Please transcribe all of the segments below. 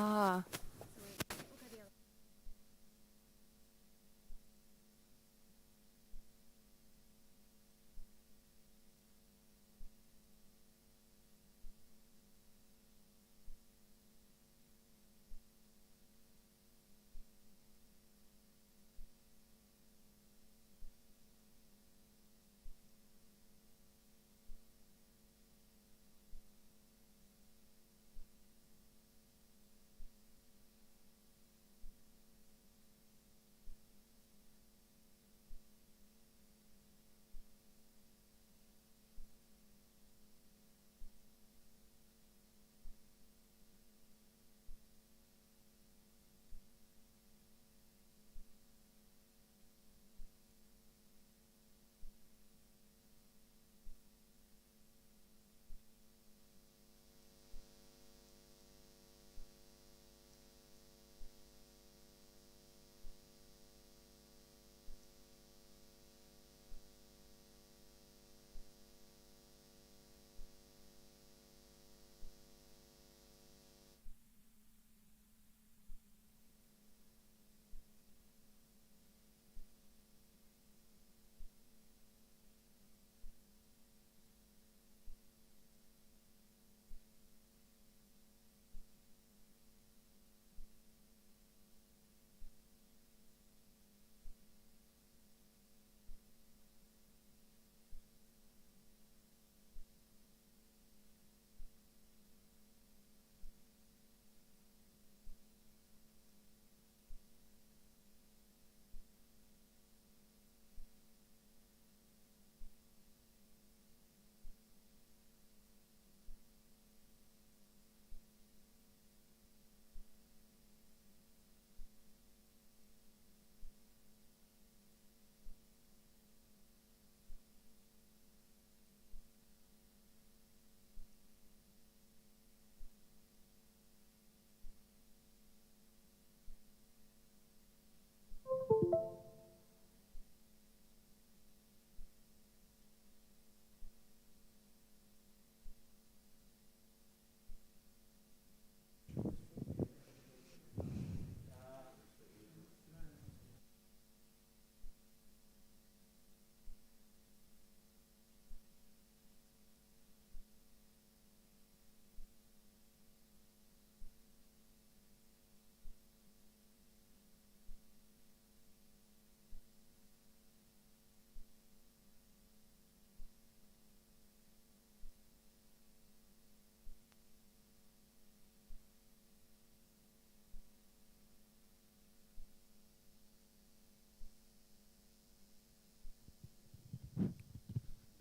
Ah.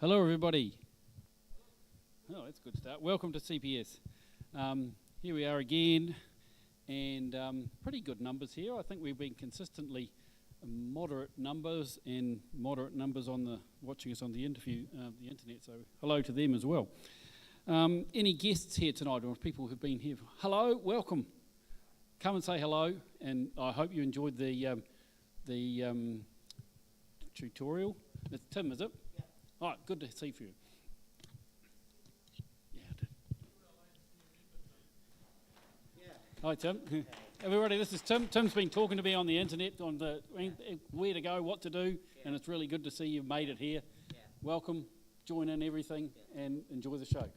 Hello, everybody. Oh, that's a good start. Welcome to CPS. Here we are again, and pretty good numbers here. I think we've been consistently moderate numbers and moderate numbers on the watching us on the internet. So hello to them as well. Any guests here tonight, or people who've been here? Hello, welcome. Come and say hello, and I hope you enjoyed the tutorial. It's Tim, is it? Yeah. All right, good to see you. Yeah, I did. Hi, Tim. Everybody, this is Tim. Tim's been talking to me on the internet on where to go, what to do, and it's really good to see you've made it here. Yeah. Welcome, join in everything, and enjoy the show.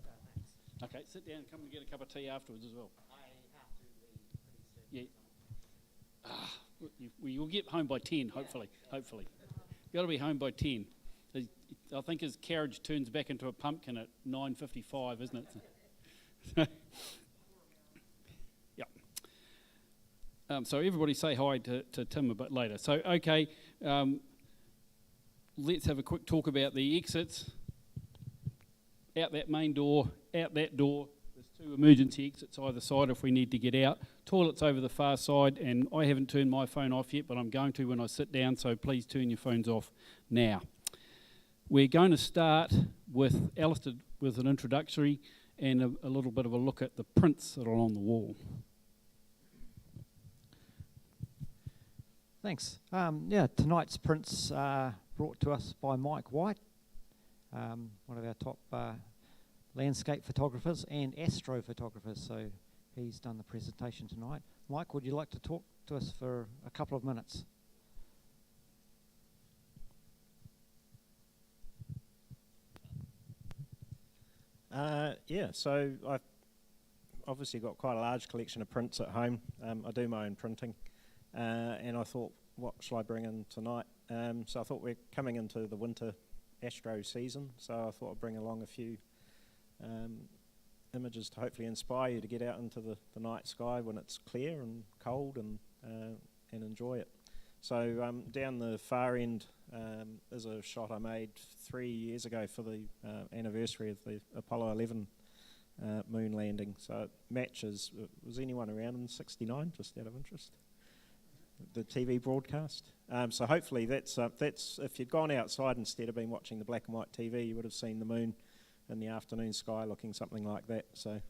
Okay, sit down and come and get a cup of tea afterwards as well. I have to leave pretty soon. Yeah. You'll get home by 10, hopefully. Hopefully. You've got to be home by 10. I think his carriage turns back into a pumpkin at 9:55, isn't it? Yeah. So everybody say hi to Tim a bit later. So, okay, let's have a quick talk about the exits. Out that main door, out that door. There's 2 emergency exits either side if we need to get out. Toilets over the far side, and I haven't turned my phone off yet, but I'm going to when I sit down, so please turn your phones off now. We're going to start with Alistair with an introductory and a little bit of a look at the prints that are on the wall. Thanks. Tonight's prints are brought to us by Mike White, one of our top landscape photographers and astrophotographers. So He's done the presentation tonight. Mike, would you like to talk to us for a couple of minutes? So I've obviously got quite a large collection of prints at home. I do my own printing, and I thought, what shall I bring in tonight? So I thought we're coming into the winter astro season, so I thought I'd bring along a few images to hopefully inspire you to get out into the night sky when it's clear and cold and enjoy it. So down the far end is a shot I made 3 years ago for the anniversary of the Apollo 11 moon landing. So it matches, was anyone around in 69, just out of interest? The TV broadcast. So hopefully that's if you'd gone outside instead of been watching the black and white TV, you would have seen the moon in the afternoon sky looking something like that. So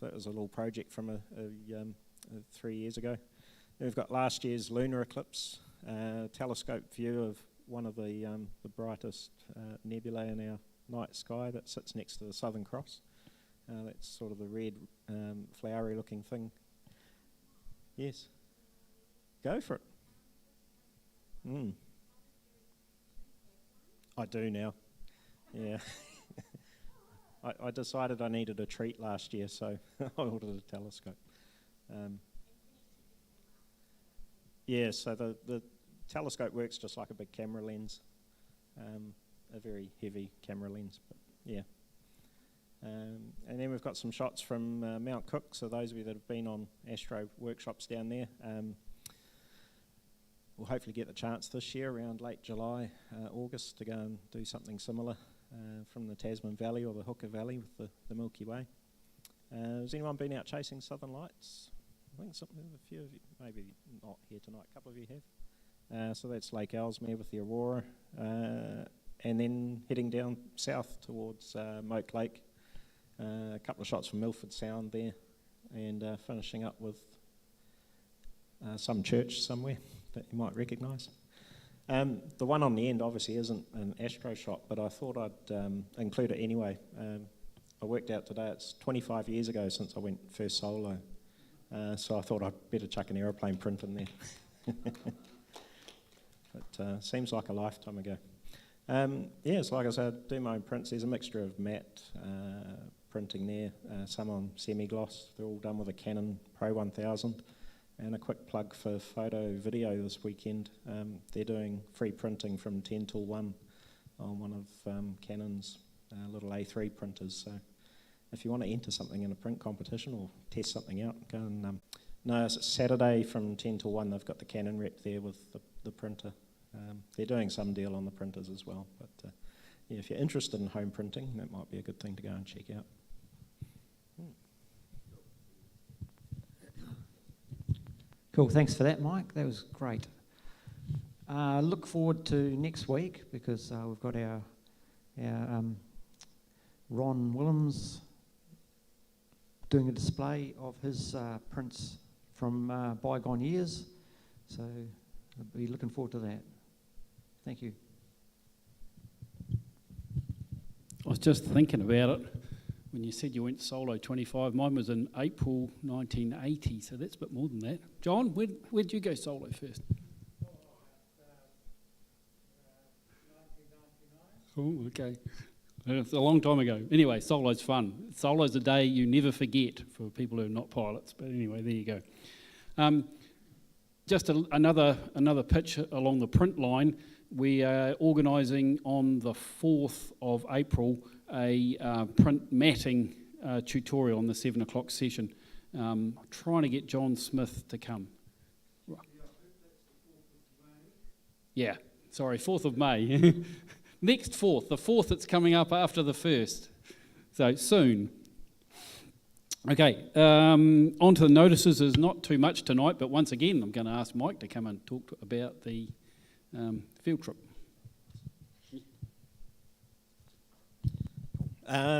that was a little project from 3 years ago. Then we've got last year's lunar eclipse, telescope view of one of the brightest nebulae in our night sky that sits next to the Southern Cross. That's sort of the red, flowery looking thing. Yes. Go for it. I do now. Yeah. I decided I needed a treat last year, so I ordered a telescope. So the telescope works just like a big camera lens, a very heavy camera lens, but yeah. And then we've got some shots from Mount Cook, so those of you that have been on astro workshops down there, we'll hopefully get the chance this year around late July, August to go and do something similar from the Tasman Valley or the Hooker Valley with the Milky Way. Has anyone been out chasing Southern Lights? I think a few of you, maybe not here tonight, a couple of you have. So that's Lake Ellesmere with the Aurora, and then heading down south towards Moat Lake, a couple of shots from Milford Sound there, and finishing up with some church somewhere that you might recognise. The one on the end obviously isn't an astro shot, but I thought I'd include it anyway. I worked out today it's 25 years ago since I went first solo, so I thought I'd better chuck an aeroplane print in there. It seems like a lifetime ago. So like I said, I do my own prints. There's a mixture of matte printing there, some on semi-gloss. They're all done with a Canon Pro 1000. And a quick plug for photo video this weekend. They're doing free printing from 10 till 1 on one of Canon's little A3 printers. So if you want to enter something in a print competition or test something out, go and... No, it's Saturday from 10 till 1. They've got the Canon rep there with the printer. They're doing some deal on the printers as well. But if you're interested in home printing, that might be a good thing to go and check out. Cool, thanks for that, Mike. That was great. Look forward to next week because we've got our Ron Willems doing a display of his prints from bygone years. So I'll be looking forward to that. Thank you. I was just thinking about it when you said you went solo 25. Mine was in April 1980, so that's a bit more than that. John, where'd you go solo first? 1999. Oh, okay. It's a long time ago. Anyway, solo's fun. Solo's a day you never forget for people who are not pilots. But anyway, there you go. Just another pitch along the print line. We are organising on the 4th of April a print matting tutorial on the 7 o'clock session. Trying to get John Smith to come. Yeah, sorry, 4th of May. Next 4th, the 4th that's coming up after the 1st. So soon. Okay, on to the notices. There's not too much tonight, but once again, I'm going to ask Mike to come and talk about the field trip.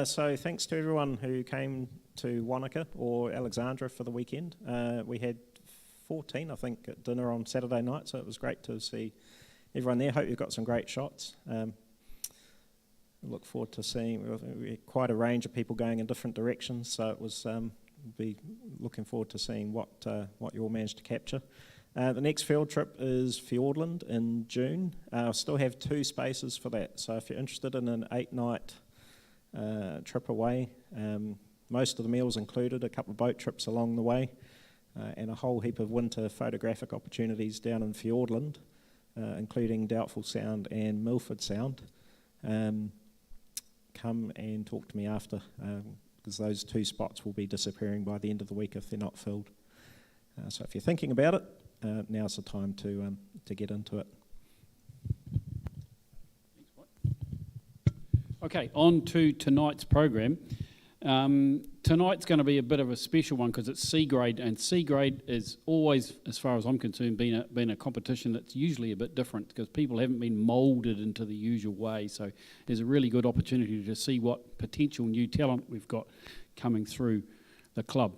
So thanks to everyone who came to Wanaka or Alexandra for the weekend. We had 14, I think, at dinner on Saturday night, so it was great to see everyone there. Hope you've got some great shots. Look forward to seeing, we had quite a range of people going in different directions, so it was be looking forward to seeing what you all managed to capture. The next field trip is Fiordland in June. I still have 2 spaces for that, so if you're interested in an 8-night trip away, most of the meals included, a couple of boat trips along the way, and a whole heap of winter photographic opportunities down in Fiordland, including Doubtful Sound and Milford Sound. Come and talk to me after, because those 2 spots will be disappearing by the end of the week if they're not filled. So if you're thinking about it, now's the time to get into it. Okay, on to tonight's program. Tonight's going to be a bit of a special one because it's C grade, and C grade is always, as far as I'm concerned, been a competition that's usually a bit different because people haven't been moulded into the usual way. So there's a really good opportunity to see what potential new talent we've got coming through the club.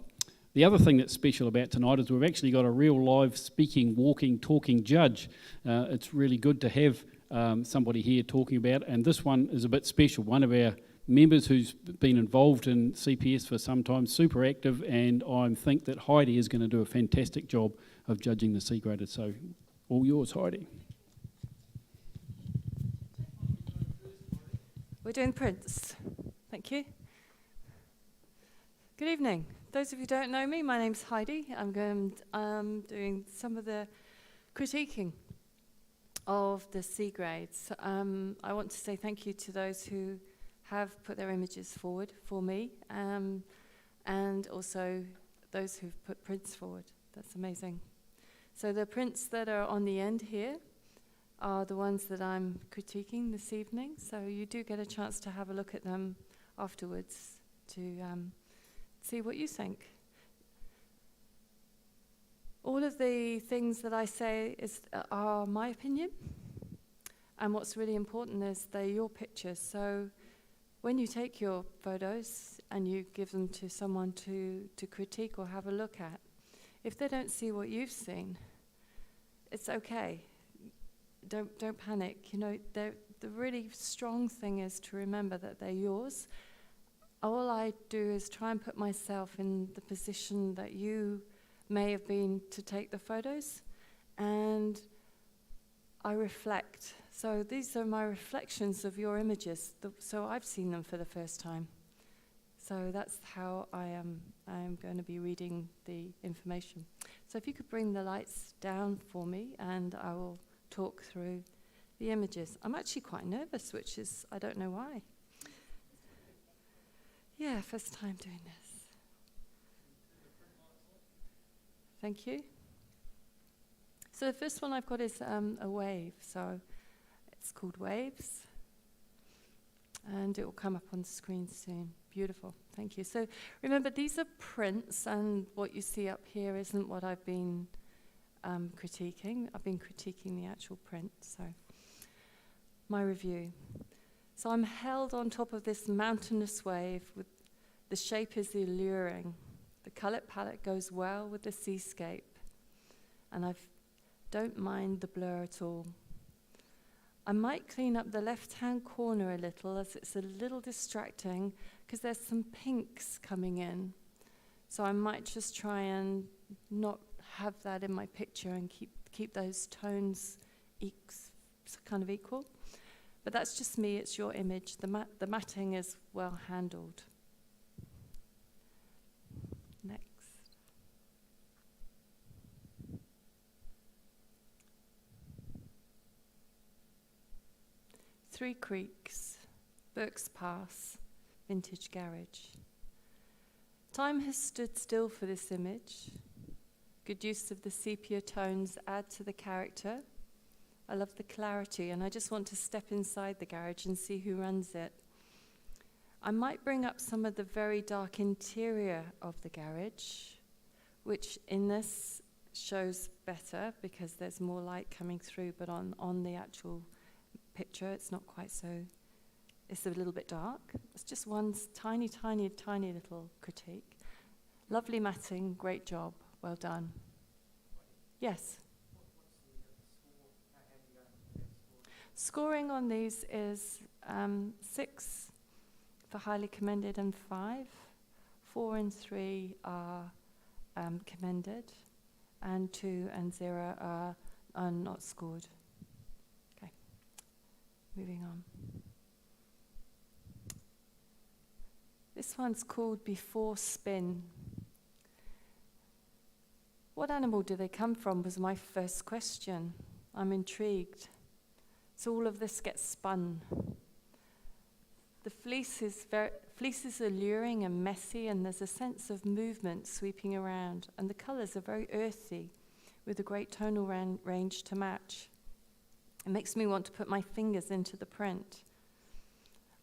The other thing that's special about tonight is we've actually got a real live speaking, walking, talking judge. It's really good to have somebody here talking about, and this one is a bit special. One of our members who's been involved in CPS for some time, super active, and I think that Heidi is going to do a fantastic job of judging the C graders. So all yours, Heidi. We're doing prints. Thank you. Good evening. Those of you who don't know me, my name's Heidi. I'm doing some of the critiquing of the C grades. I want to say thank you to those who have put their images forward for me, and also those who've put prints forward. That's amazing. So the prints that are on the end here are the ones that I'm critiquing this evening, so you do get a chance to have a look at them afterwards to see what you think. All of the things that I say are my opinion, and what's really important is they're your pictures. So when you take your photos and you give them to someone to critique or have a look at, if they don't see what you've seen, it's okay. Don't panic. You know, the really strong thing is to remember that they're yours. All I do is try and put myself in the position that you may have been to take the photos, and I reflect. So these are my reflections of your images. So I've seen them for the first time. So that's how I am going to be reading the information. So if you could bring the lights down for me, and I will talk through the images. I'm actually quite nervous, which is, I don't know why. Yeah, first time doing this. Thank you. So the first one I've got is a wave. So it's called Waves, and it will come up on the screen soon. Beautiful, thank you. So remember, these are prints, and what you see up here isn't what I've been critiquing. I've been critiquing the actual print, so my review. So I'm held on top of this mountainous wave. With the shape is alluring. The colour palette goes well with the seascape, and I don't mind the blur at all. I might clean up the left-hand corner a little, as it's a little distracting because there's some pinks coming in. So I might just try and not have that in my picture and keep those tones kind of equal. But that's just me, it's your image. The matting is well handled. Next. Three Creeks, Burke's Pass, Vintage Garage. Time has stood still for this image. Good use of the sepia tones add to the character. I love the clarity, and I just want to step inside the garage and see who runs it. I might bring up some of the very dark interior of the garage, which in this shows better because there's more light coming through, but on the actual picture it's not quite so, it's a little bit dark. It's just one tiny little critique. Lovely matting, great job, well done. Yes? Scoring on these is 6 for highly commended and 5 4 and 3 are commended, and 2 and 0 are not scored. Okay, moving on. This one's called Before Spin. What animal do they come from was my first question. I'm intrigued. So all of this gets spun. The fleece is alluring and messy, and there's a sense of movement sweeping around, and the colours are very earthy, with a great tonal range to match. It makes me want to put my fingers into the print.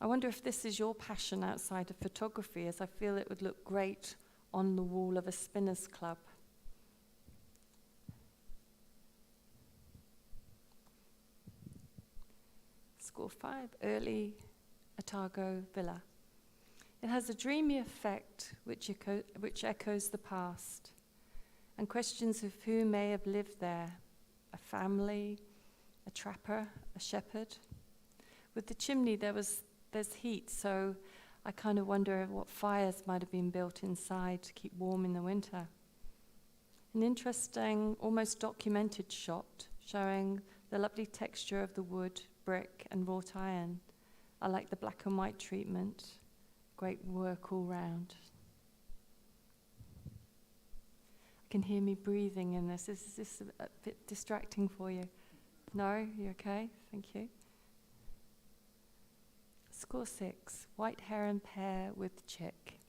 I wonder if this is your passion outside of photography, as I feel it would look great on the wall of a spinners club. Score 5, Early Otago Villa. It has a dreamy effect which echoes the past, and questions of who may have lived there: a family, a trapper, a shepherd. With the chimney there's heat, so I kind of wonder what fires might have been built inside to keep warm in the winter. An interesting, almost documented shot showing the lovely texture of the wood, brick and wrought iron. I like the black and white treatment. Great work all round. You can hear me breathing in this. Is this a bit distracting for you? No? You okay? Thank you. Score 6, White Heron Pair with Chick.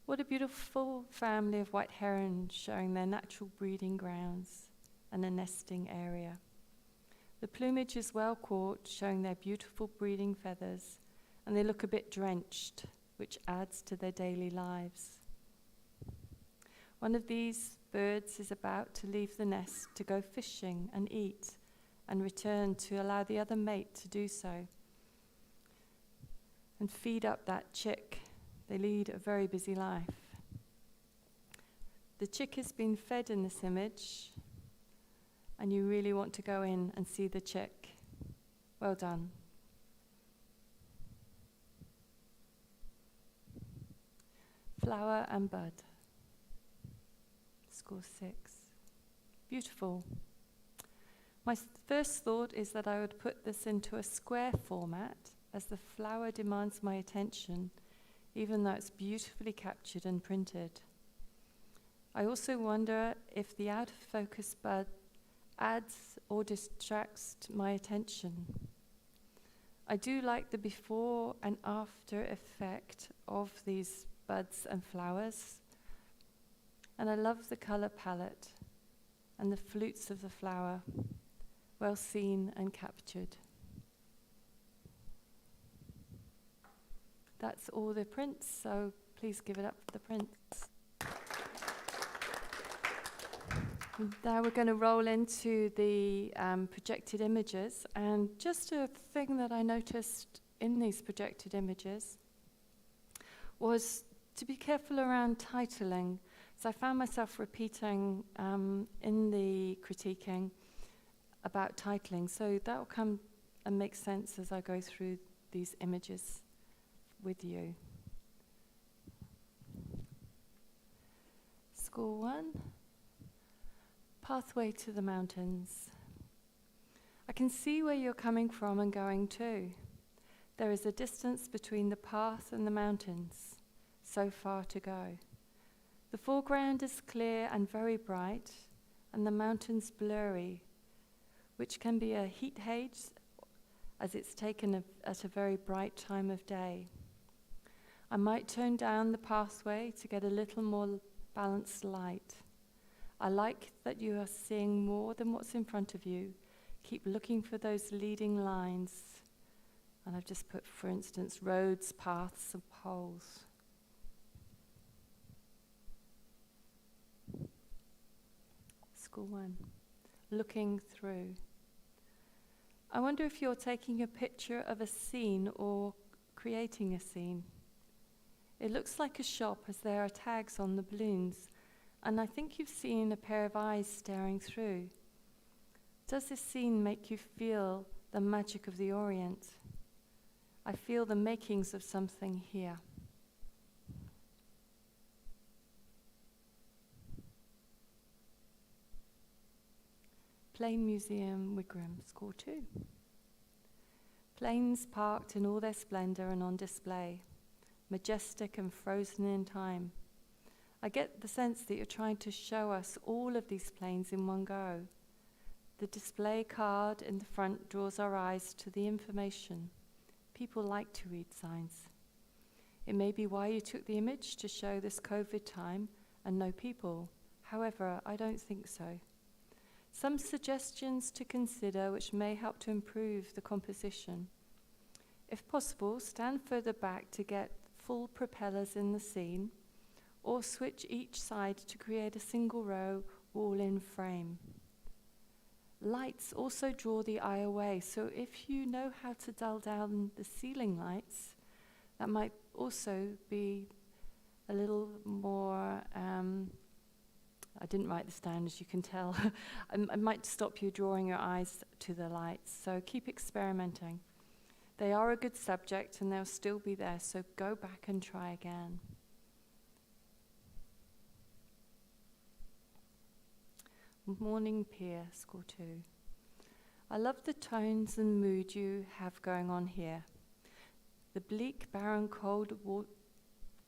What a beautiful family of white herons showing their natural breeding grounds and a nesting area. The plumage is well caught, showing their beautiful breeding feathers, and they look a bit drenched, which adds to their daily lives. One of these birds is about to leave the nest to go fishing and eat, and return to allow the other mate to do so and feed up that chick. They lead a very busy life. The chick has been fed in this image, and you really want to go in and see the chick. Well done. Flower and bud. Score 6. Beautiful. My first thought is that I would put this into a square format, as the flower demands my attention, even though it's beautifully captured and printed. I also wonder if the out-of-focus bud adds or distracts my attention. I do like the before and after effect of these buds and flowers, and I love the color palette and the flutes of the flower, well seen and captured. That's all the prints, so please give it up for the prints. Now we're going to roll into the projected images, and just a thing that I noticed in these projected images was to be careful around titling. So I found myself repeating in the critiquing about titling, so that will come and make sense as I go through these images with you. Score 1. Pathway to the mountains. I can see where you're coming from and going to. There is a distance between the path and the mountains, so far to go. The foreground is clear and very bright, and the mountains blurry, which can be a heat haze as it's taken at a very bright time of day. I might tone down the pathway to get a little more balanced light. I like that you are seeing more than what's in front of you. Keep looking for those leading lines. And I've just put, for instance, roads, paths, and poles. School 1. Looking through. I wonder if you're taking a picture of a scene or creating a scene. It looks like a shop as there are tags on the balloons, and I think you've seen a pair of eyes staring through. Does this scene make you feel the magic of the Orient? I feel the makings of something here. Plane Museum, Wigram, score 2. Planes parked in all their splendor and on display, majestic and frozen in time. I get the sense that you're trying to show us all of these planes in one go. The display card in the front draws our eyes to the information. People like to read signs. It may be why you took the image, to show this COVID time and no people. However, I don't think so. Some suggestions to consider which may help to improve the composition. If possible, stand further back to get full propellers in the scene, or switch each side to create a single row all-in frame. Lights also draw the eye away, so if you know how to dull down the ceiling lights, that might also be a little more, I didn't write this down as you can tell. I might stop you drawing your eyes to the lights, so keep experimenting. They are a good subject and they'll still be there, so go back and try again. Morning Pier, score 2. I love the tones and mood you have going on here. The bleak, barren, cold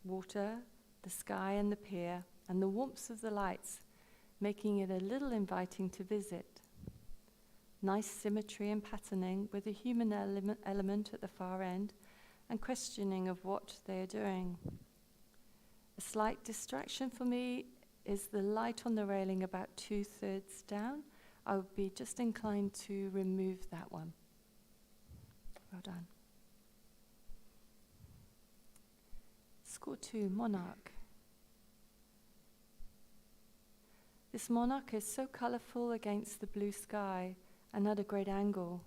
water, the sky and the pier, and the warmth of the lights, making it a little inviting to visit. Nice symmetry and patterning with a human element at the far end and questioning of what they are doing. A slight distraction for me is the light on the railing about 2/3 down. I would be just inclined to remove that one. Well done. Score 2, Monarch. This monarch is so colourful against the blue sky and at a great angle.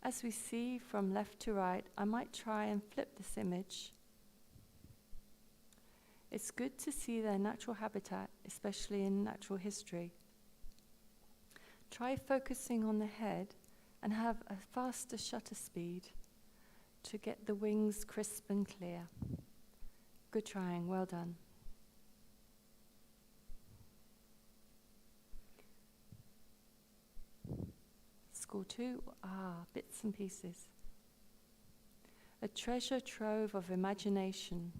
As we see from left to right, I might try and flip this image. It's good to see their natural habitat, especially in natural history. Try focusing on the head and have a faster shutter speed to get the wings crisp and clear. Good trying, well done. Score 2, bits and pieces. A treasure trove of imagination.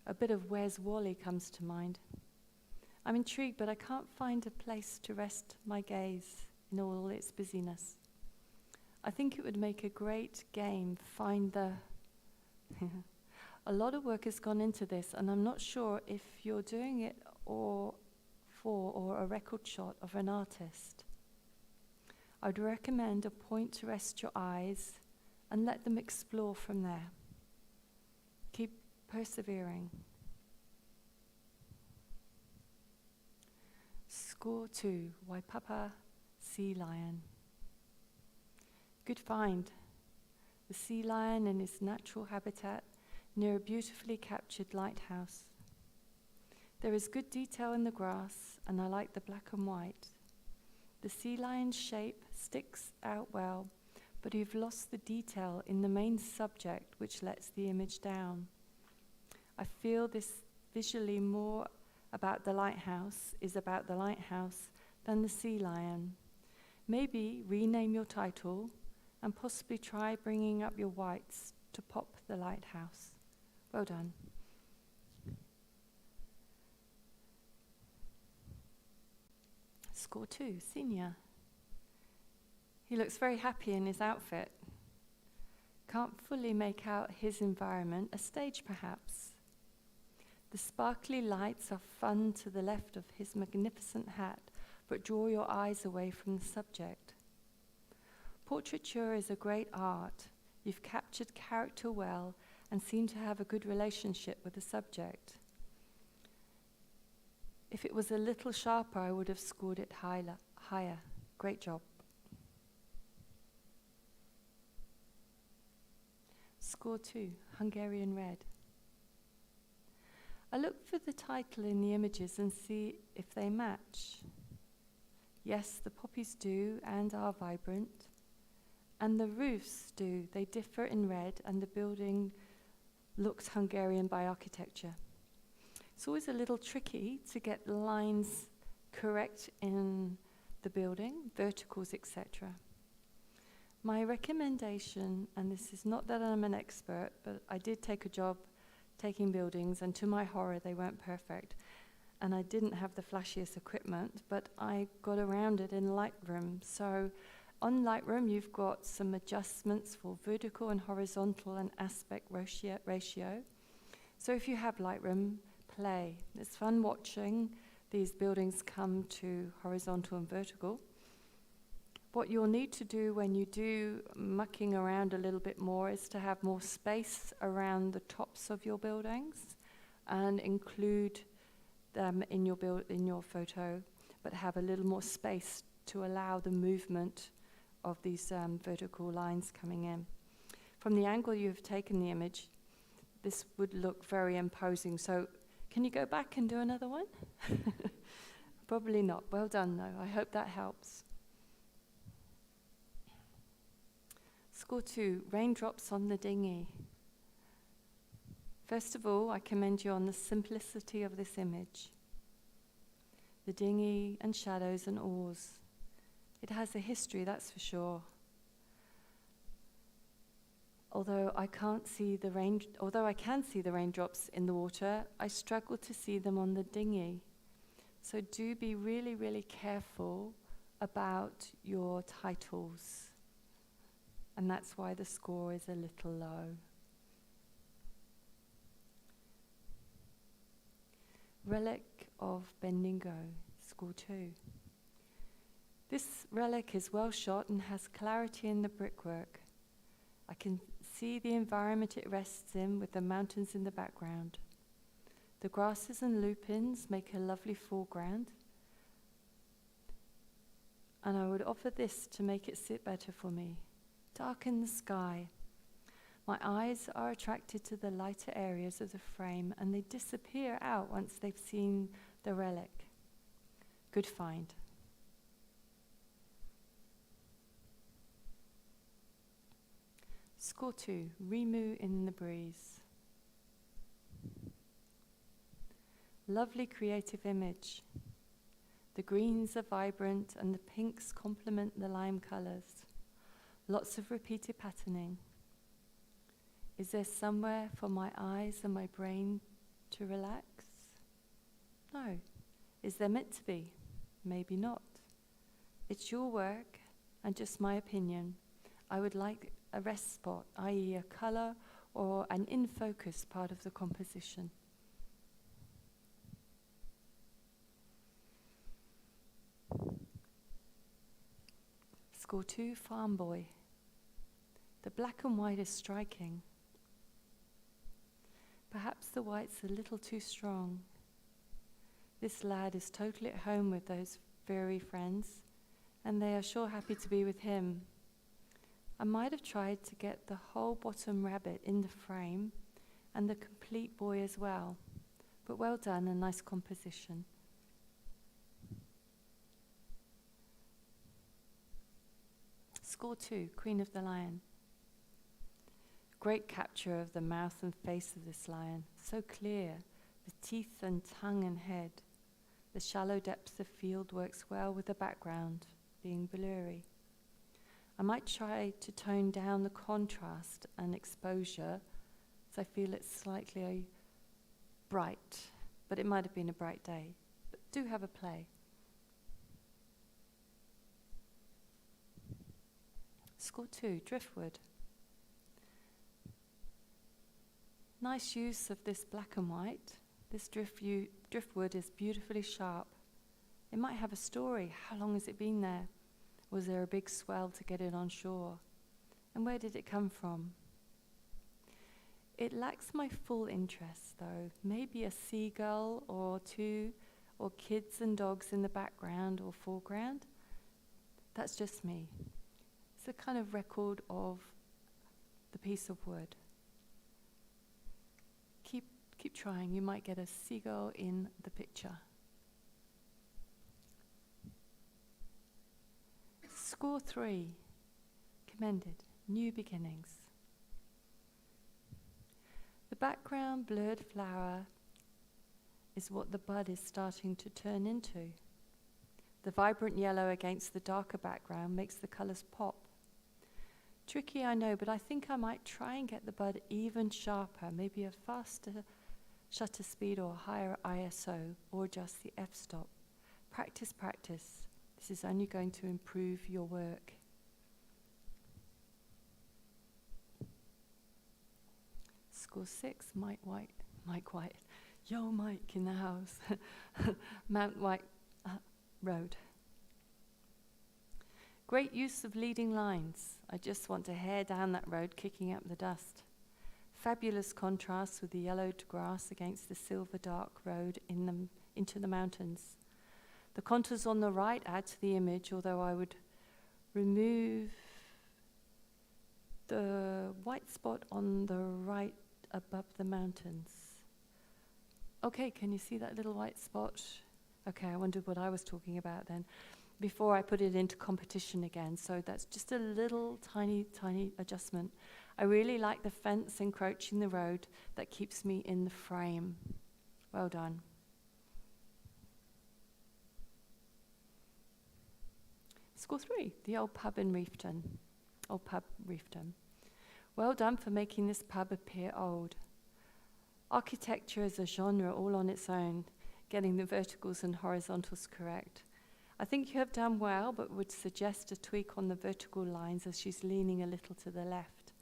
A bit of Where's Wally comes to mind. I'm intrigued, but I can't find a place to rest my gaze in all its busyness. I think it would make a great game, find the... A lot of work has gone into this, and I'm not sure if you're doing it or a record shot of an artist. I'd recommend a point to rest your eyes and let them explore from there. Keep persevering. Score 2, Waipapa Sea Lion. Good find. The sea lion in its natural habitat near a beautifully captured lighthouse. There is good detail in the grass, and I like the black and white. The sea lion's shape sticks out well, but you've lost the detail in the main subject, which lets the image down. I feel this visually more about the lighthouse is about the lighthouse than the sea lion. Maybe rename your title and possibly try bringing up your whites to pop the lighthouse. Well done. Score 2, Senior. He looks very happy in his outfit. Can't fully make out his environment, a stage perhaps. The sparkly lights are fun to the left of his magnificent hat, but draw your eyes away from the subject. Portraiture is a great art. You've captured character well and seem to have a good relationship with the subject. If it was a little sharper, I would have scored it higher. Great job. Score 2, Hungarian Red. I look for the title in the images and see if they match. Yes, the poppies do and are vibrant. And the roofs do. They differ in red, and the building looks Hungarian by architecture. It's always a little tricky to get the lines correct in the building, verticals, etc. My recommendation, and this is not that I'm an expert, but I did take a job taking buildings, and to my horror, they weren't perfect. And I didn't have the flashiest equipment, but I got around it in Lightroom. So on Lightroom, you've got some adjustments for vertical and horizontal and aspect ratio. So if you have Lightroom, play. It's fun watching these buildings come to horizontal and vertical. What you'll need to do when you do mucking around a little bit more is to have more space around the tops of your buildings and include them in your photo, but have a little more space to allow the movement of these vertical lines coming in. From the angle you've taken the image, this would look very imposing. So can you go back and do another one? Probably not. Well done, though. I hope that helps. Score 2, raindrops on the dinghy. First of all, I commend you on the simplicity of this image. The dinghy and shadows and oars. It has a history, that's for sure. Although I can see the raindrops in the water, I struggle to see them on the dinghy. So do be really, really careful about your titles. And that's why the score is a little low. Relic of Bendigo, score 2. This relic is well shot and has clarity in the brickwork. I can see the environment it rests in with the mountains in the background. The grasses and lupins make a lovely foreground. And I would offer this to make it sit better for me. Darken the sky. My eyes are attracted to the lighter areas of the frame, and they disappear out once they've seen the relic. Good find. Score 2, Remu in the breeze. Lovely creative image. The greens are vibrant and the pinks complement the lime colours. Lots of repeated patterning. Is there somewhere for my eyes and my brain to relax? No. Is there meant to be? Maybe not. It's your work and just my opinion. I would like a rest spot, i.e. a colour or an in-focus part of the composition. Score 2, Farm Boy. The black and white is striking. Perhaps the white's a little too strong. This lad is totally at home with those furry friends, and they are sure happy to be with him. I might have tried to get the whole bottom rabbit in the frame and the complete boy as well, but well done, a nice composition. Score 2, Queen of the Lion. Great capture of the mouth and face of this lion, so clear, the teeth and tongue and head. The shallow depths of field works well with the background being blurry. I might try to tone down the contrast and exposure, so I feel it's slightly bright, but it might have been a bright day. But do have a play. Score 2, Driftwood. Nice use of this black and white. This driftwood is beautifully sharp. It might have a story. How long has it been there? Was there a big swell to get it on shore? And where did it come from? It lacks my full interest, though. Maybe a seagull or two, or kids and dogs in the background or foreground. That's just me. It's a kind of record of the piece of wood. Keep trying. You might get a seagull in the picture. Score 3, commended, New Beginnings. The background blurred flower is what the bud is starting to turn into. The vibrant yellow against the darker background makes the colours pop. Tricky, I know, but I think I might try and get the bud even sharper, maybe a faster shutter speed or higher ISO, or just the f-stop. Practice, practice. This is only going to improve your work. Score 6, Mike White. Yo, Mike in the house. Mount White Road. Great use of leading lines. I just want to hair down that road, kicking up the dust. Fabulous contrast with the yellowed grass against the silver dark road into the mountains. The contours on the right add to the image, although I would remove the white spot on the right above the mountains. Okay, can you see that little white spot? Okay, I wondered what I was talking about then, before I put it into competition again. So that's just a little tiny adjustment. I really like the fence encroaching the road that keeps me in the frame. Well done. Score 3, the old pub in Reefton. Old pub, Reefton. Well done for making this pub appear old. Architecture is a genre all on its own, getting the verticals and horizontals correct. I think you have done well, but would suggest a tweak on the vertical lines as she's leaning a little to the left.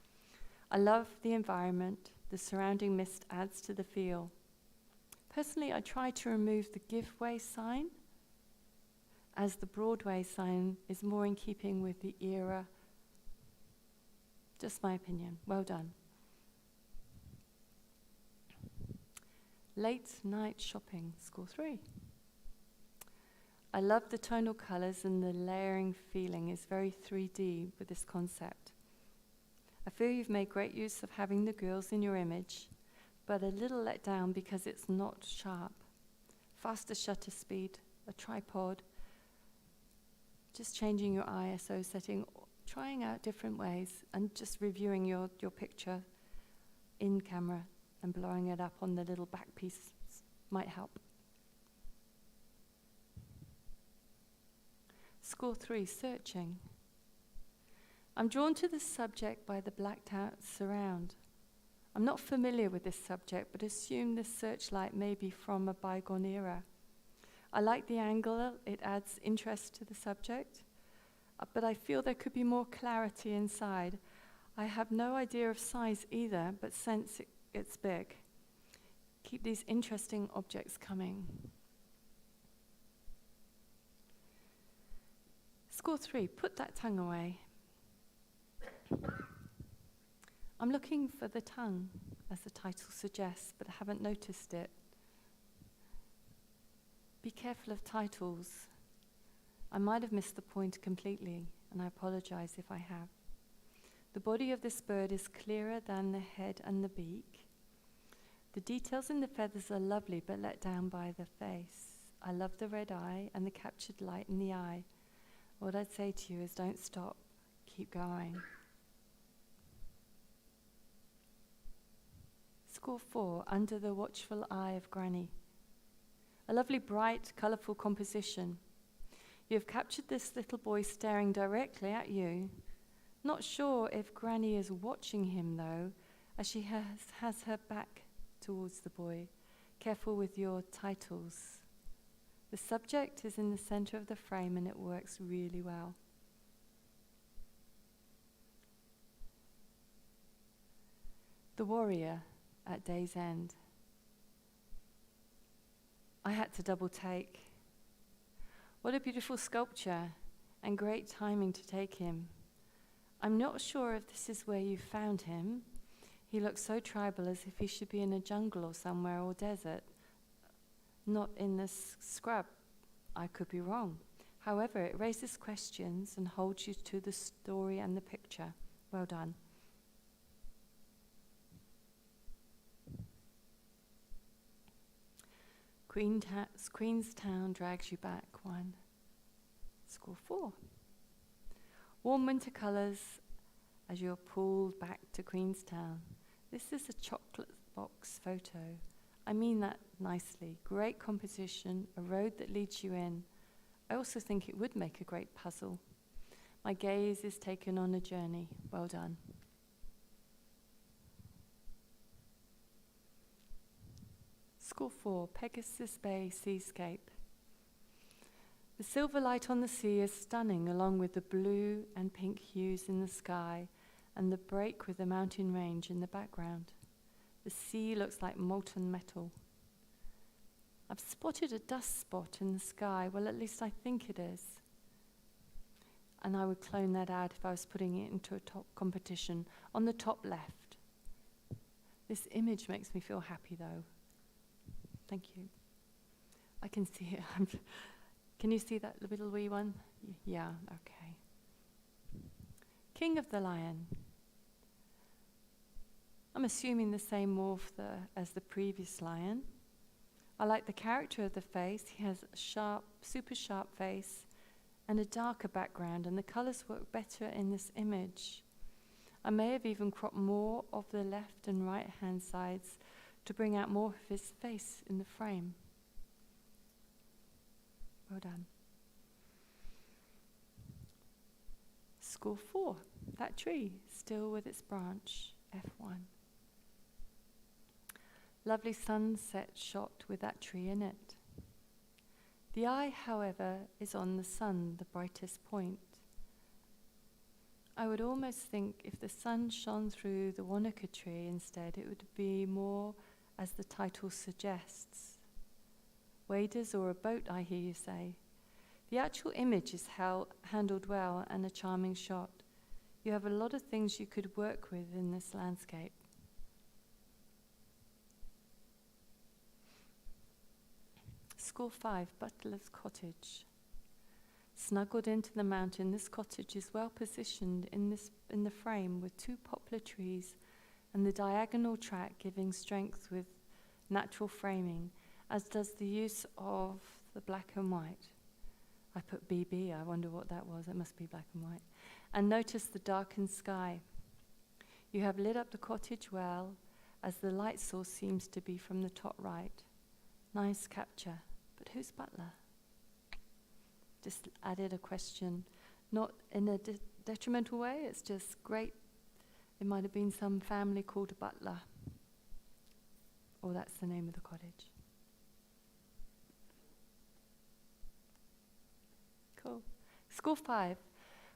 I love the environment. The surrounding mist adds to the feel. Personally, I try to remove the giveaway sign, as the Broadway sign is more in keeping with the era. Just my opinion. Well done. Late night shopping, score 3. I love the tonal colors, and the layering feeling is very 3D with this concept. I feel you've made great use of having the girls in your image, but a little let down because it's not sharp. Faster shutter speed, a tripod, just changing your ISO setting, trying out different ways, and just reviewing your picture in camera and blowing it up on the little back piece might help. Score 3, searching. I'm drawn to this subject by the blacked out surround. I'm not familiar with this subject, but assume this searchlight may be from a bygone era. I like the angle, it adds interest to the subject, but I feel there could be more clarity inside. I have no idea of size either, but sense it's big. Keep these interesting objects coming. Score 3, put that tongue away. I'm looking for the tongue, as the title suggests, but I haven't noticed it. Be careful of titles. I might have missed the point completely, and I apologize if I have. The body of this bird is clearer than the head and the beak. The details in the feathers are lovely, but let down by the face. I love the red eye and the captured light in the eye. What I'd say to you is don't stop, keep going. Score 4, under the watchful eye of Granny. A lovely, bright, colourful composition. You have captured this little boy staring directly at you. Not sure if Granny is watching him, though, as she has her back towards the boy. Careful with your titles. The subject is in the centre of the frame, and it works really well. The warrior at day's end. I had to double take. What a beautiful sculpture, and great timing to take him. I'm not sure if this is where you found him. He looks so tribal, as if he should be in a jungle or somewhere, or desert, not in this scrub. I could be wrong. However, it raises questions and holds you to the story and the picture. Well done. Queenstown drags you back 1. Score 4. Warm winter colours as you're pulled back to Queenstown. This is a chocolate box photo. I mean that nicely. Great composition, a road that leads you in. I also think it would make a great puzzle. My gaze is taken on a journey. Well done. Score 4, Pegasus Bay Seascape. The silver light on the sea is stunning, along with the blue and pink hues in the sky and the break with the mountain range in the background. The sea looks like molten metal. I've spotted a dust spot in the sky. Well, at least I think it is. And I would clone that out if I was putting it into a top competition. On the top left. This image makes me feel happy, though. Thank you. I can see it. Can you see that little wee one? Yeah, okay. King of the Lion. I'm assuming the same morph as the previous lion. I like the character of the face. He has a sharp, super sharp face and a darker background, and the colors work better in this image. I may have even cropped more of the left and right hand sides to bring out more of his face in the frame. Well done. Score 4, that tree, still with its branch, F1. Lovely sunset shot with that tree in it. The eye, however, is on the sun, the brightest point. I would almost think if the sun shone through the Wanaka tree instead, it would be more as the title suggests. Waders or a boat, I hear you say. The actual image is handled well and a charming shot. You have a lot of things you could work with in this landscape. Score 5, Butler's Cottage. Snuggled into the mountain, this cottage is well positioned in the frame with 2 poplar trees and the diagonal track giving strength with natural framing, as does the use of the black and white. I put BB, I wonder what that was. It must be black and white. And notice the darkened sky. You have lit up the cottage well, as the light source seems to be from the top right. Nice capture. But who's Butler? Just added a question. Not in a detrimental way, it's just great. It might have been some family called Butler. Or that's the name of the cottage. Cool. Score 5.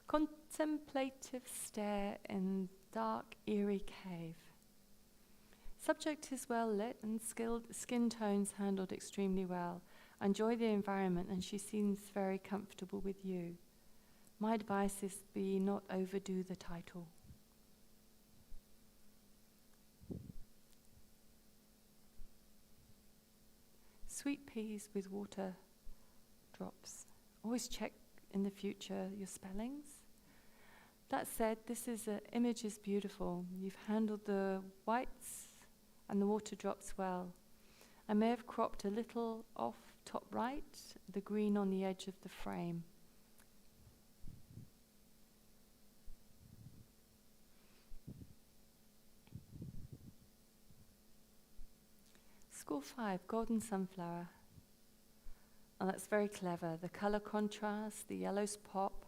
Contemplative stare in dark, eerie cave. Subject is well lit and skin tones handled extremely well. I enjoy the environment and she seems very comfortable with you. My advice is be not overdo the title. Sweet peas with water drops. Always check in the future your spellings. That said, image is beautiful. You've handled the whites and the water drops well. I may have cropped a little off top right, the green on the edge of the frame. Score 5, Golden Sunflower. Oh, that's very clever. The color contrast, the yellows pop.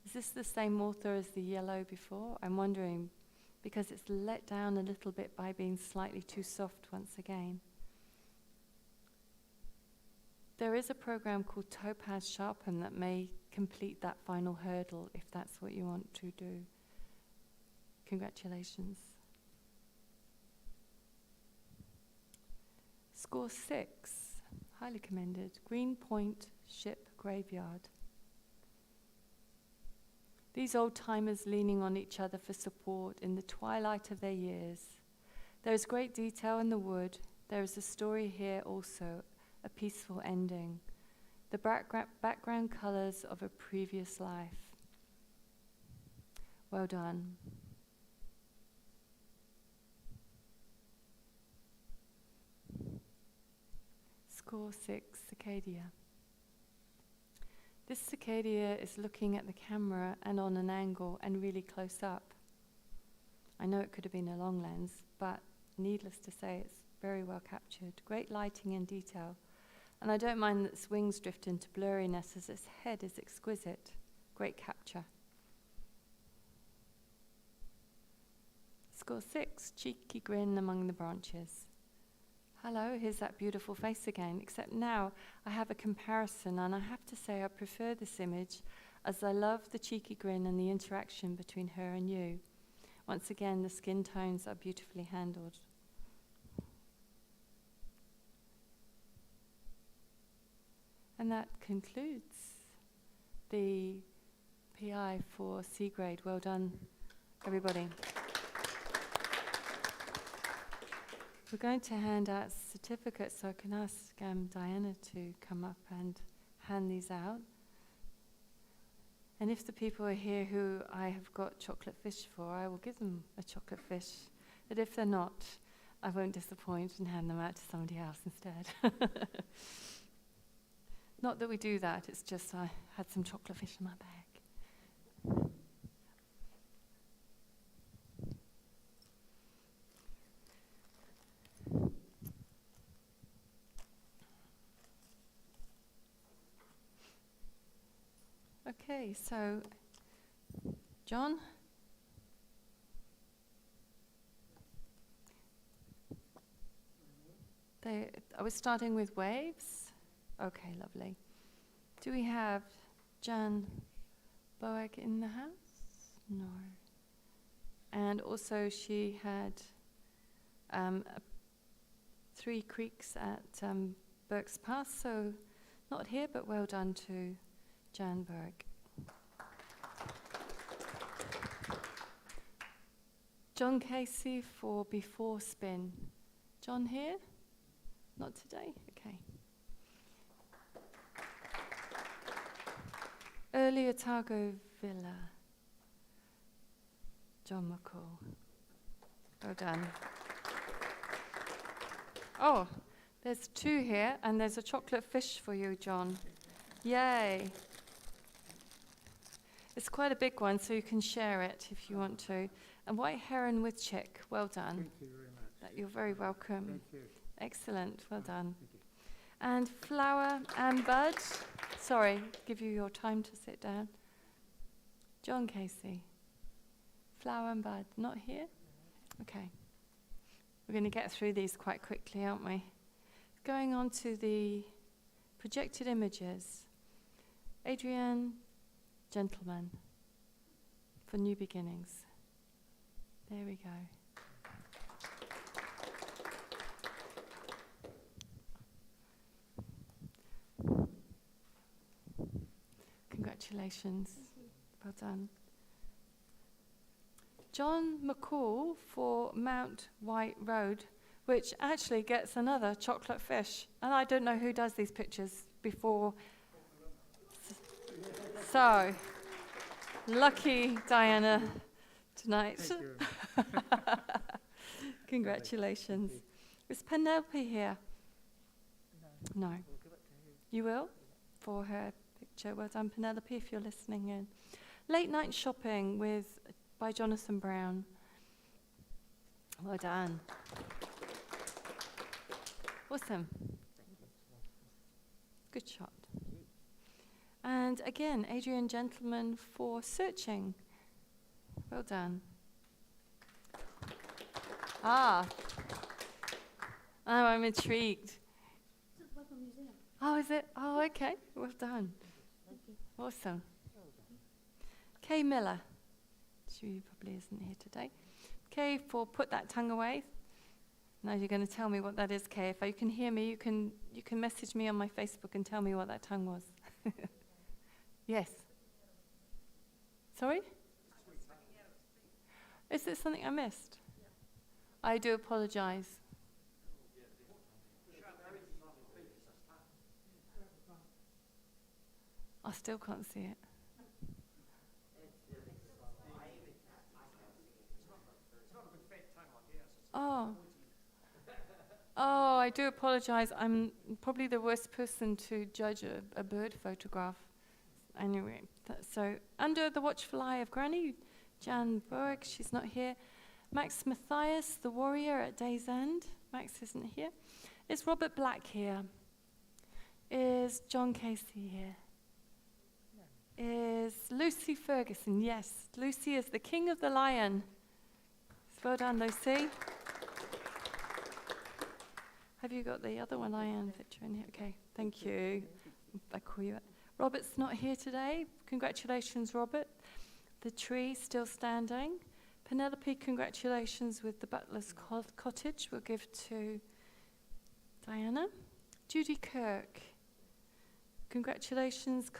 Is this the same author as the yellow before? I'm wondering, because it's let down a little bit by being slightly too soft once again. There is a program called Topaz Sharpen that may complete that final hurdle if that's what you want to do. Congratulations. Score 6, highly commended, Greenpoint Ship Graveyard. These old-timers leaning on each other for support in the twilight of their years. There is great detail in the wood. There is a story here also, a peaceful ending. The background colors of a previous life. Well done. Score 6, Cicadia. This cicadia is looking at the camera and on an angle and really close up. I know it could have been a long lens, but needless to say, it's very well captured. Great lighting and detail. And I don't mind that its wings drift into blurriness as its head is exquisite. Great capture. Score 6, cheeky grin among the branches. Hello, here's that beautiful face again, except now I have a comparison, and I have to say I prefer this image as I love the cheeky grin and the interaction between her and you. Once again, the skin tones are beautifully handled. And that concludes the PI for C grade. Well done, everybody. We're going to hand out certificates, so I can ask Diana to come up and hand these out. And if the people are here who I have got chocolate fish for, I will give them a chocolate fish. But if they're not, I won't disappoint and hand them out to somebody else instead. Not that we do that, it's just I had some chocolate fish in my bag. Okay, so John? Are we starting with waves? Okay, lovely. Do we have Jan Boag in the house? No. And also she had 3 creeks at Burke's Pass, so not here, but well done to Jan Berg. John Casey for Before Spin. John here? Not today? Okay. Early Otago Villa. John McCall. Well done. Oh, there's 2 here, and there's a chocolate fish for you, John. Yay. It's quite a big one, so you can share it if you want to. And white heron with chick. Well done. Thank you very much. You're very welcome. Thank you. Excellent. Well done. Thank you. And flower and bud. Sorry, give you your time to sit down. John Casey. Flower and bud. Not here? Okay. We're going to get through these quite quickly, aren't we? Going on to the projected images. Adrian Gentleman for New Beginnings. There we go. Congratulations. Well done. John McCall for Mount White Road, which actually gets another chocolate fish. And I don't know who does these pictures before. So, lucky Diana tonight. Thank you. Congratulations. Is Penelope here? No. You will? For her picture. Well done, Penelope, if you're listening in. Late Night Shopping by Jonathan Brown. Well done. Awesome. Good shot. And again, Adrian Gentleman for Searching. Well done. Oh, I'm intrigued. Oh, is it? Oh, okay. Well done. Awesome. Kay Miller. She probably isn't here today. Kay for Put That Tongue Away. Now you're going to tell me what that is, Kay. If you can hear me, you can message me on my Facebook and tell me what that tongue was. Yes. Sorry? Is it something I missed? I do apologize. I still can't see it. Oh. Oh, I do apologize. I'm probably the worst person to judge a bird photograph. Anyway, so under the watchful eye of Granny, Jan Boag, she's not here. Max Matthias, the warrior at Day's End. Max isn't here. Is Robert Black here? Is John Casey here? Is Lucy Ferguson? Yes, Lucy is the king of the lion. Well done, Lucy. Have you got the other one lion picture in here? Okay, thank you. I call you. Robert's not here today. Congratulations, Robert. The tree still standing. Penelope, congratulations with the butler's cottage. We'll give to Diana. Judy Kirk, congratulations,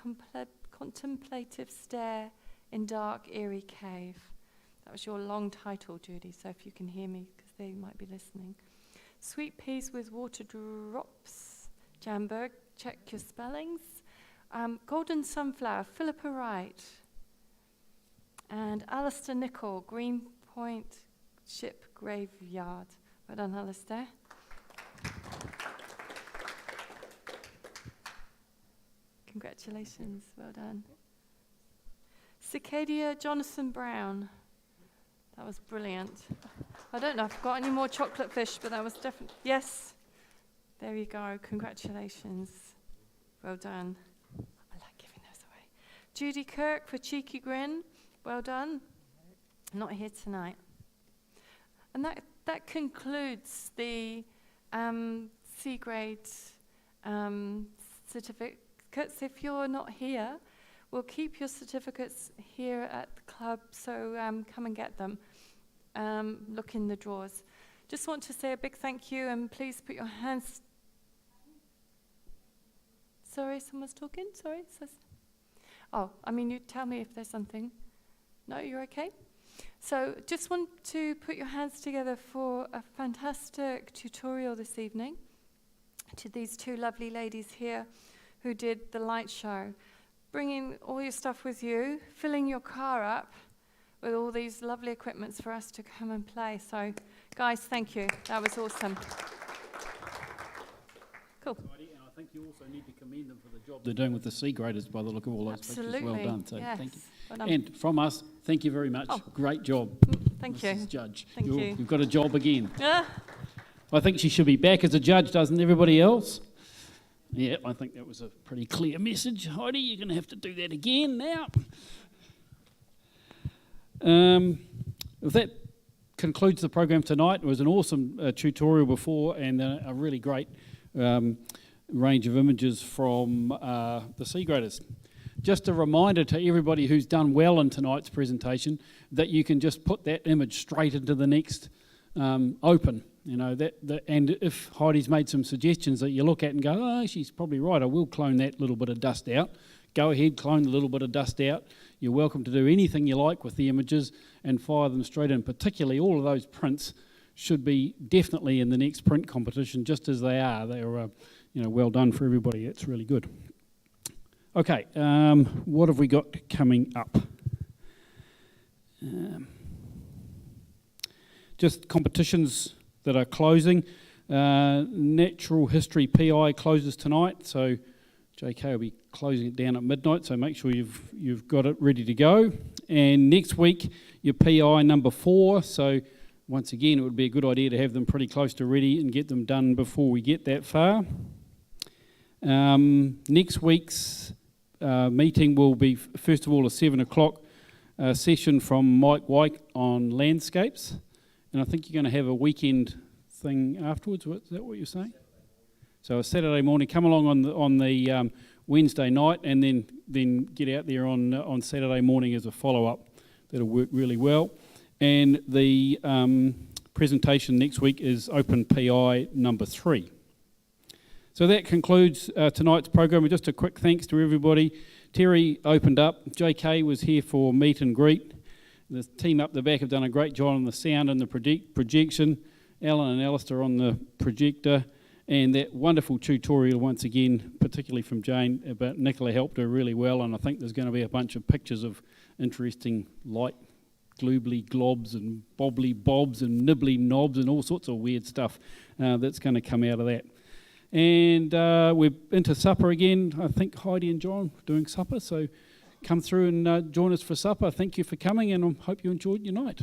contemplative stare in dark, eerie cave. That was your long title, Judy, so if you can hear me, because they might be listening. Sweet peas with water drops, Jamberg, check your spellings. Golden sunflower, Philippa Wright. And Alistair Nichol, Greenpoint Ship Graveyard. Well done, Alistair. Congratulations, well done. Cicadia Jonathan Brown. That was brilliant. I don't know if I've got any more chocolate fish, but that was definitely, yes. There you go, congratulations. Well done. I like giving those away. Judy Kirk for Cheeky Grin, well done. Not here tonight. And that concludes the C grade certificates. If you're not here, we'll keep your certificates here at the club, so come and get them. Look in the drawers. Just want to say a big thank you, and please put your hands... Sorry, someone's talking? Sorry? You tell me if there's something. No, you're okay? So just want to put your hands together for a fantastic tutorial this evening to these two lovely ladies here who did the light show. Bringing all your stuff with you, filling your car up with all these lovely equipments for us to come and play. So, guys, thank you. That was awesome. Cool. And I think you also need to commend them for the job they're doing with the C graders by the look of all those Absolutely. pictures. Well done. So Yes. thank you. Well done. And from us, thank you very much. Oh. Great job, Thank Mrs. you. Judge. Thank you. You've got a job again. Ah, I think she should be back as a judge, doesn't everybody else? Yeah, I think that was a pretty clear message. Heidi, you're going to have to do that again now. If that concludes the program tonight, it was an awesome tutorial before and a really great range of images from the C graders. Just a reminder to everybody who's done well in tonight's presentation that you can just put that image straight into the next open. And if Heidi's made some suggestions that you look at and go, oh, she's probably right, I will clone that little bit of dust out. Go ahead, clone a little bit of dust out. You're welcome to do anything you like with the images and fire them straight in. Particularly all of those prints should be definitely in the next print competition, just as they are. They're well done for everybody. It's really good. Okay, what have we got coming up? Just competitions that are closing. Natural History PI closes tonight, so JK will be closing it down at midnight, so make sure you've got it ready to go. And next week, your PI number 4, so once again, it would be a good idea to have them pretty close to ready and get them done before we get that far. Next week's meeting will be, first of all, a 7 o'clock session from Mike White on landscapes. And I think you're going to have a weekend thing afterwards. Is that what you're saying? So a Saturday morning, come along on the Wednesday night, and then get out there on Saturday morning as a follow-up. That'll work really well. And the presentation next week is Open PI number 3. So that concludes tonight's program. Just a quick thanks to everybody. Terry opened up. JK was here for meet and greet. The team up the back have done a great job on the sound and the projection. Alan and Alistair on the projector. And that wonderful tutorial once again, particularly from Jane, about Nicola helped her really well. And I think there's going to be a bunch of pictures of interesting light gloobly globs and bobbly bobs and nibbly knobs and all sorts of weird stuff that's going to come out of that. And we're into supper again. I think Heidi and John are doing supper, so come through and join us for supper. Thank you for coming, and I hope you enjoyed your night.